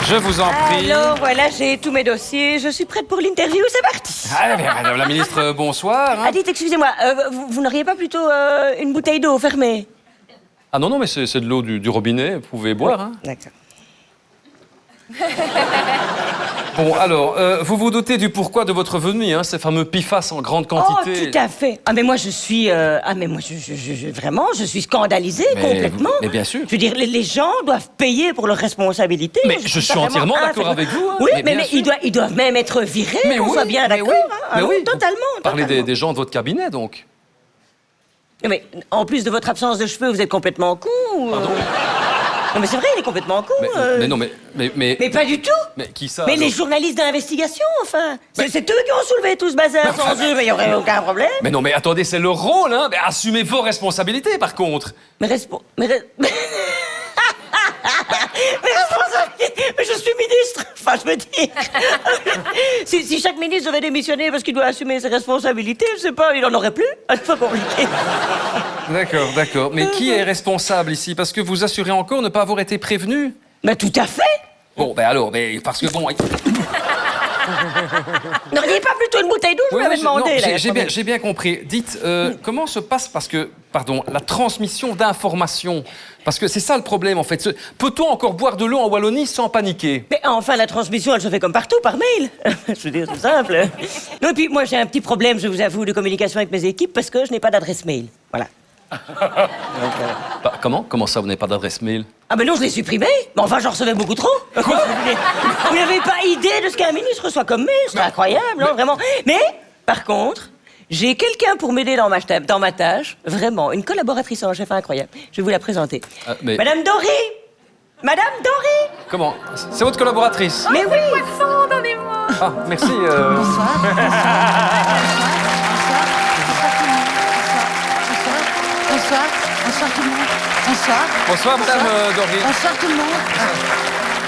Je vous en prie. Alors, voilà, j'ai tous mes dossiers. Je suis prête pour l'interview. C'est parti. Ah, bien, madame la ministre, bonsoir. Hein. Ah, dites, excusez-moi, vous n'auriez pas plutôt une bouteille d'eau fermée? Ah non, non, mais c'est de l'eau du robinet, vous pouvez boire. Hein. D'accord. Bon, alors, vous vous doutez du pourquoi de votre venue, hein, ces fameux PFAS en grande Oh, quantité. tout à fait. Ah, mais moi, je suis... vraiment, je suis scandalisée complètement. Mais bien sûr. Je veux dire, les gens doivent payer pour leurs responsabilités. Mais je suis entièrement d'accord avec vous. Hein. Oui, mais bien sûr. ils doivent même être virés, Mais on oui, soit bien mais d'accord. oui, Hein. mais Ah oui. Totalement. Parlez totalement. des gens de votre cabinet, donc. Mais en plus de votre absence de cheveux, vous êtes complètement con ou... Pardon Non, mais c'est vrai, il est complètement con. Mais non, mais... Mais pas du tout. Mais qui ça Mais alors les journalistes d'investigation, enfin. C'est eux qui ont soulevé tout ce bazar. Sans eux, il n'y aurait aucun problème. Mais non, mais attendez, c'est leur rôle, hein. Mais assumez vos responsabilités, par contre. Mais responsabilités. Mais je suis ministre. Enfin, je veux dire. si chaque ministre devait démissionner parce qu'il doit assumer ses responsabilités, je sais pas, il en aurait plus. C'est pas compliqué. D'accord, d'accord. Mais qui est responsable ici? Parce que vous assurez encore ne pas avoir été prévenu. Mais tout à fait. Bon, ben alors, mais parce que bon... N'auriez pas plutôt une bouteille d'eau, je Oui, vous l'avais oui, demandé. non, là, j'ai bien compris. Dites, comment se passe, parce que, pardon, la transmission d'informations? Parce que c'est ça le problème, en fait. Peut-on encore boire de l'eau en Wallonie sans paniquer? Mais enfin, la transmission, elle se fait comme partout, par mail. Je veux dire, c'est simple. Non, et puis moi, j'ai un petit problème, je vous avoue, de communication avec mes équipes, parce que je n'ai pas d'adresse mail. Voilà. Bah, comment ça, vous n'avez pas d'adresse mail? Ah ben non, je l'ai supprimé. Mais enfin, j'en recevais beaucoup trop. Quoi? Vous n'avez pas idée de ce qu'un ministre reçoit comme mail? C'est incroyable, non, vraiment. Mais, par contre, j'ai quelqu'un pour m'aider dans ma tâche. Vraiment, une collaboratrice en chef incroyable. Je vais vous la présenter. Mais... Madame Dory. Madame Dory. Comment? C'est votre collaboratrice? Mais oui. Poisson, donnez-moi. Ah, merci. Bonsoir tout le monde. Bonsoir. Bonsoir, madame Dory. Bonsoir tout le monde.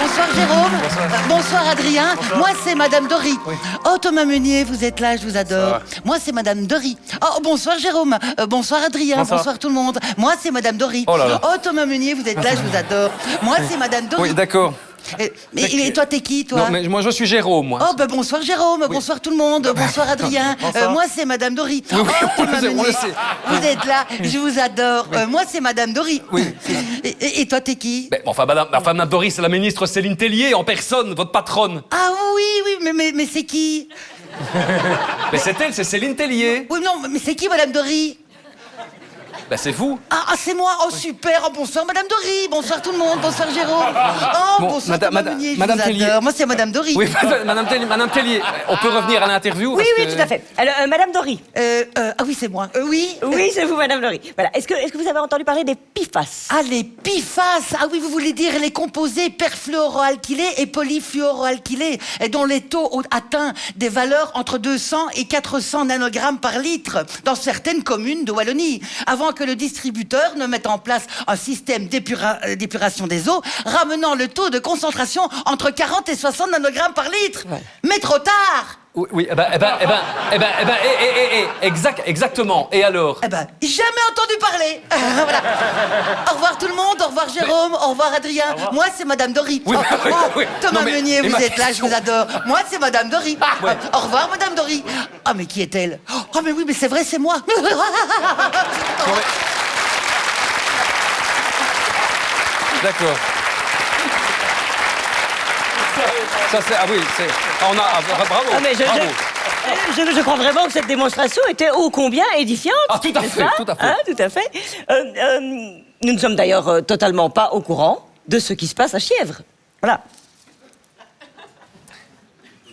Bonsoir Jérôme. Bonsoir Adrien. Moi c'est Madame Dory. Oh Thomas Meunier, vous êtes là, je vous adore. Moi c'est Madame Dory. Oh bonsoir Jérôme. Bonsoir Adrien. Bonsoir tout le monde. Moi c'est Madame Dory. Oh là là. Oh Thomas Meunier, vous êtes là, je vous adore. Moi c'est Madame Dory. Oui, d'accord. Et toi t'es qui toi? Non, mais moi je suis Jérôme, moi. Oh, bonsoir Jérôme, bonsoir tout le monde, bonsoir Adrien. Moi, c'est Madame Dory. Oui, oui, Oh, on le Thomas sait, on le Meunier, sait. Vous êtes là, je vous adore. Moi, c'est Madame Dory. Oui. Et toi, t'es qui? Mais, enfin, madame Dory, c'est la ministre Céline Tellier, en personne, votre patronne. Ah oui, mais c'est qui? Mais c'est elle, c'est Céline Tellier. Oui, non, mais c'est qui Madame Dory? Ben, c'est vous. Ah, c'est moi. Oh, super. Oh, bonsoir Madame Dory. Bonsoir tout le monde. Bonsoir Jérôme. Oh, Bon, bonsoir Thomas Meunier, je Madame vous Tellier. adore. Moi, c'est Madame Dory. Oui, madame Tellier, on peut revenir à l'interview? Oui, parce oui, que- tout à fait. Alors, Madame Dory. Ah oui, c'est moi. Oui. Oui, c'est vous, Madame Dory. Voilà. Est-ce que vous avez entendu parler des PFAS? Ah, les PFAS. Ah oui, vous voulez dire les composés perfluoroalkylés et polyfluoroalkylés, et dont les taux ont atteint des valeurs entre 200 et 400 nanogrammes par litre dans certaines communes de Wallonie, avant que le distributeur ne mette en place un système d'épuration des eaux, ramenant le taux de concentration entre 40 et 60 nanogrammes par litre. Ouais. Mais trop tard. Oui, exactement. Et alors? Eh ben, jamais entendu parler. Voilà. Au revoir tout le monde, au revoir Jérôme, au revoir Adrien. Moi, c'est Madame Dory. Oui, oui. Thomas Non, mais- Meunier, et vous ma êtes là, je question- vous adore. Moi, c'est Madame Dory. Ouais. Au revoir Madame Dory. Ah, mais qui est-elle? Ah, mais oui, mais c'est vrai, c'est moi. Non, mais- D'accord. Ça, c'est... Ah oui, c'est... Ah, on a... Ah, bravo, Ah, mais bravo. je crois vraiment que cette démonstration était ô combien édifiante. Ah, tout à n'est-ce fait, pas? tout à fait. Hein, tout à fait. Nous ne sommes d'ailleurs totalement pas au courant de ce qui se passe à Chièvre. Voilà.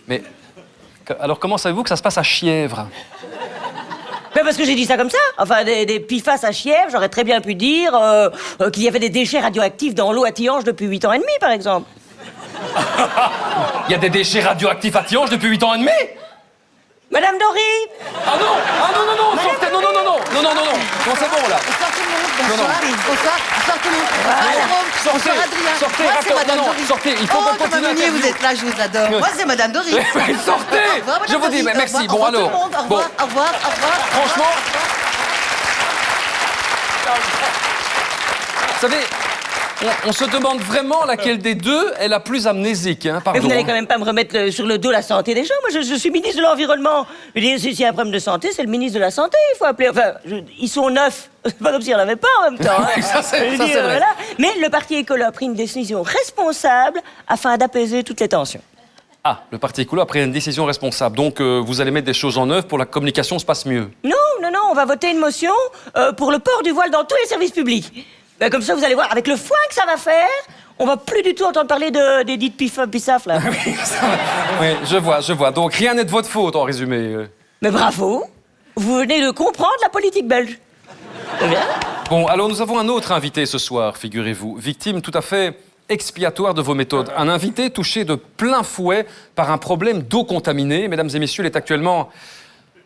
Mais... Alors, comment savez-vous que ça se passe à Chièvre? Ben parce que j'ai dit ça comme ça. Enfin, des PFAS à Chièvre, j'aurais très bien pu dire qu'il y avait des déchets radioactifs dans l'eau à Tihange depuis 8 ans et demi, par exemple. Il y a des déchets radioactifs à Tihange depuis 8 ans et demi? Madame Dory. Ah non! Ah non, sortez! Non, c'est bon, là. Bonsoir tout le monde, Non, non. bonsoir tout le monde. Bonsoir Jérôme, bonsoir Adrien. sortez, Moi, c'est attends, Madame non, Dory. sortez, il faut oh, qu'on Thomas continue Meunier, l'interview. vous êtes là, je vous adore. Moi, c'est Madame Dory. Sortez! Au revoir, Madame Je vous dis, Dory. mais merci. Au Bon, revoir, tout alors. le monde. Au Bon, revoir, au revoir, au revoir. franchement... Vous savez, On se demande vraiment laquelle des deux est la plus amnésique, hein, Mais pardon. vous n'allez quand même pas me remettre sur le dos la santé des gens. Moi, je suis ministre de l'Environnement. Je veux dire, s'il y a un problème de santé, c'est le ministre de la Santé. Il faut appeler... Enfin, ils sont 9. C'est pas comme s'il n'y en avait pas en même temps. Hein. Oui, ça, c'est Je veux vrai. voilà. Mais le parti écolo a pris une décision responsable afin d'apaiser toutes les tensions. Ah, le Parti écolo a pris une décision responsable. Donc, vous allez mettre des choses en œuvre pour que la communication se passe mieux. Non, on va voter une motion pour le port du voile dans tous les services publics. Ben, comme ça, vous allez voir, avec le foin que ça va faire, on va plus du tout entendre parler des dites pif-pissaf, là. Oui, je vois. Donc, rien n'est de votre faute, en résumé. Mais bravo, vous venez de comprendre la politique belge. C'est bien. Bon, alors nous avons un autre invité ce soir, figurez-vous. Victime tout à fait expiatoire de vos méthodes. Un invité touché de plein fouet par un problème d'eau contaminée. Mesdames et messieurs, il est actuellement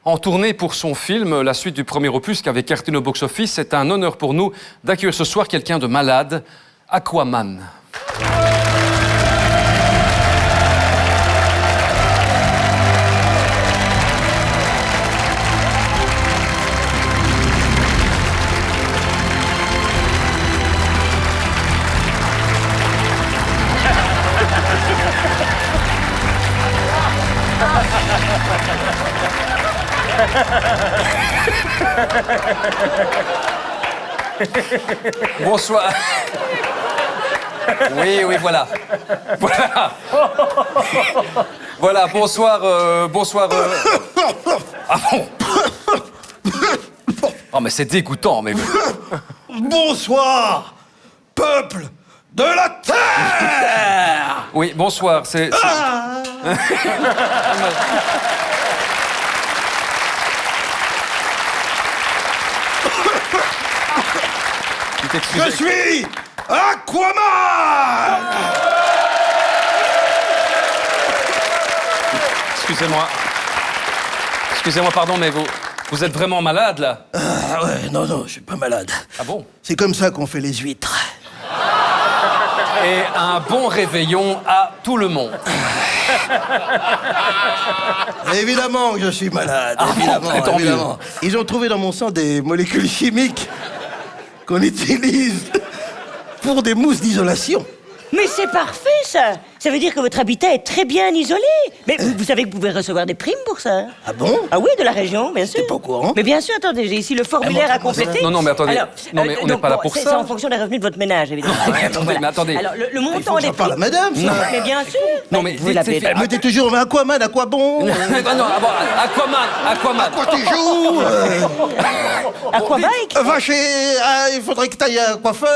en tournée pour son film, la suite du premier opus qui avait cartonné au box-office. C'est un honneur pour nous d'accueillir ce soir quelqu'un de malade, Aquaman. Bonsoir. Oui, voilà. Voilà, bonsoir. Ah bon? Oh, mais c'est dégoûtant, mais... Bonsoir, peuple de la Terre! Oui, bonsoir, c'est... Je suis Aquaman! Excusez-moi, pardon, mais vous êtes vraiment malade, là? Ah ouais, non, je suis pas malade. Ah bon? C'est comme ça qu'on fait les huîtres. Et un bon réveillon à tout le monde. Évidemment que je suis malade, Ah bon, tant mieux. évidemment. Ils ont trouvé dans mon sang des molécules chimiques qu'on utilise pour des mousses d'isolation. Mais c'est parfait, ça. Ça veut dire que votre habitat est très bien isolé. Mais vous savez que vous pouvez recevoir des primes pour ça. Ah bon? Ah oui, de la région, bien sûr. T'es pas au courant? Mais bien sûr, attendez, j'ai ici le formulaire à compléter. Non, mais attendez. Non, mais on n'est donc, pas là bon, pour c'est ça. en fonction des revenus de votre ménage, évidemment. Mais attendez. Alors, le Il faut montant que des j'en parle à primes... madame, ça. Mais bien sûr. Non, mais vous dites, l'appelez... c'est fait. Elle me dit toujours, mais Aquaman, à quoi bon? Ah non, Aquaman. Quoi tu joues? Aquabike. Va chez... il faudrait que t'ailles à un coiffeur.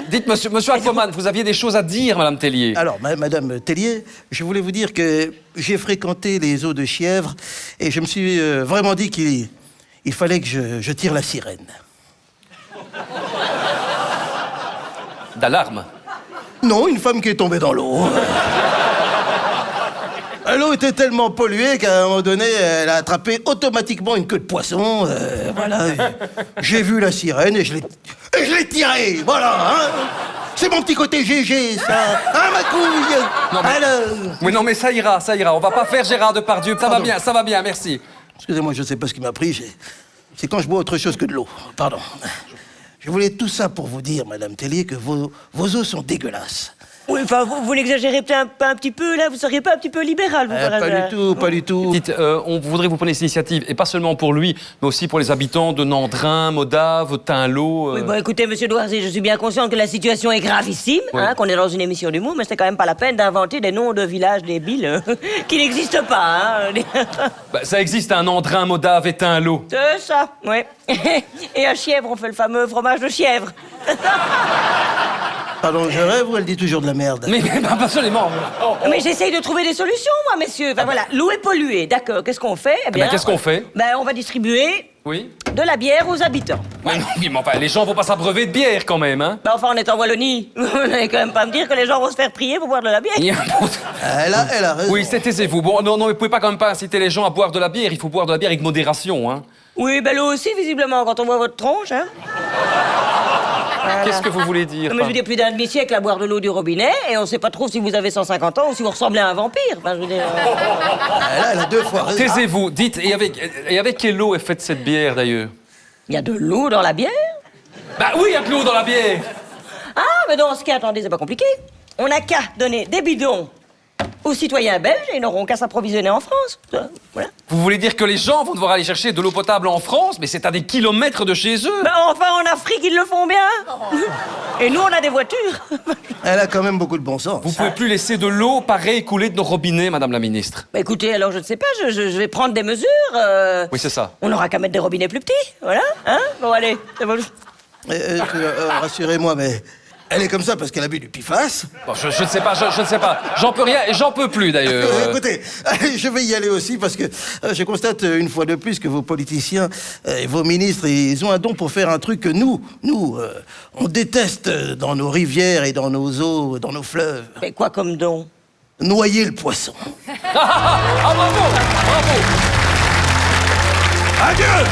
Dites, monsieur Aquaman, vous aviez des choses à dire, Madame Tellier. Alors, Madame Tellier, je voulais vous dire que j'ai fréquenté les eaux de Chièvre et je me suis vraiment dit qu'il fallait que je tire la sirène. D'alarme. Non, une femme qui est tombée dans l'eau. L'eau était tellement polluée qu'à un moment donné, elle a attrapé automatiquement une queue de poisson. Voilà. J'ai vu la sirène et je l'ai tirée. Voilà. Hein. C'est mon petit côté GG, ça. Hein, ma couille? Non, mais- Alors... Oui, non, mais ça ira. On va pas faire Gérard Depardieu. Ça va bien, merci. Excusez-moi, je sais pas ce qui m'a pris. C'est quand je bois autre chose que de l'eau. Pardon. Je voulais tout ça pour vous dire, Madame Tellier, que vos eaux sont dégueulasses. Oui, enfin, vous n'exagérez peut-être pas un petit peu, là. Vous seriez pas un petit peu libéral, vous, par Pas hasard. du tout, pas du tout. Dites, on voudrait vous prendre cette initiative, et pas seulement pour lui, mais aussi pour les habitants de Nandrin, Modave, Tinlot. Oui, bon, écoutez, monsieur Doirzy, je suis bien consciente que la situation est gravissime, Oui. hein, qu'on est dans une émission d'humour, mais c'était quand même pas la peine d'inventer des noms de villages débiles qui n'existent pas, hein. Bah, ça existe un Nandrin, Modave et Tinlot. C'est ça, oui. Et à Chièvre, on fait le fameux fromage de Chièvre. Pardon, je rêve ou elle dit toujours de la merde? Mais pas absolument. Mais j'essaye de trouver des solutions, moi, messieurs. Enfin, voilà, l'eau est polluée, d'accord. Qu'est-ce qu'on fait? Eh ben, qu'est-ce qu'on fait? Ben, on va distribuer Oui. de la bière aux habitants. Mais non, oui, mais enfin, les gens vont pas s'abreuver de bière quand même, hein. Ben, enfin, on est en Wallonie. Vous n'allez quand même pas me dire que les gens vont se faire prier pour boire de la bière. Elle a raison. Oui, taisez-vous. Bon, non, mais vous pouvez pas quand même pas inciter les gens à boire de la bière. Il faut boire de la bière avec modération, hein. Oui, ben l'eau aussi, visiblement, quand on voit votre tronche, hein. Qu'est-ce que vous voulez dire? Mais je veux dire, plus d'un demi-siècle à boire de l'eau du robinet, et on sait pas trop si vous avez 150 ans ou si vous ressemblez à un vampire. Enfin, je veux dire... Elle a 2 fois raison. Taisez-vous. Dites, et avec quelle eau est faite cette bière, d'ailleurs? Il y a de l'eau dans la bière? Bah oui, il y a de l'eau dans la bière. mais dans ce cas, attendez, c'est pas compliqué. On n'a qu'à donner des bidons aux citoyens belges et ils n'auront qu'à s'approvisionner en France. Voilà. Vous voulez dire que les gens vont devoir aller chercher de l'eau potable en France, mais c'est à des kilomètres de chez eux? Ben enfin, en Afrique, ils le font bien. Et nous, on a des voitures. Elle a quand même beaucoup de bon sens. Vous pouvez plus laisser de l'eau pareille couler de nos robinets, Madame la Ministre. Bah écoutez, alors je ne sais pas, je vais prendre des mesures. Oui, c'est ça. On n'aura qu'à mettre des robinets plus petits, voilà. Hein? Bon, allez, c'est bon. Rassurez-moi, mais elle est comme ça parce qu'elle a bu du PFAS. Bon, je ne sais pas, je ne sais pas. J'en peux rien et j'en peux plus, d'ailleurs. Écoutez, je vais y aller aussi parce que je constate une fois de plus que vos politiciens et vos ministres, ils ont un don pour faire un truc que nous, on déteste dans nos rivières et dans nos eaux, dans nos fleuves. Mais quoi comme don? Noyer le poisson. Ah, bravo! Bravo! Adieu!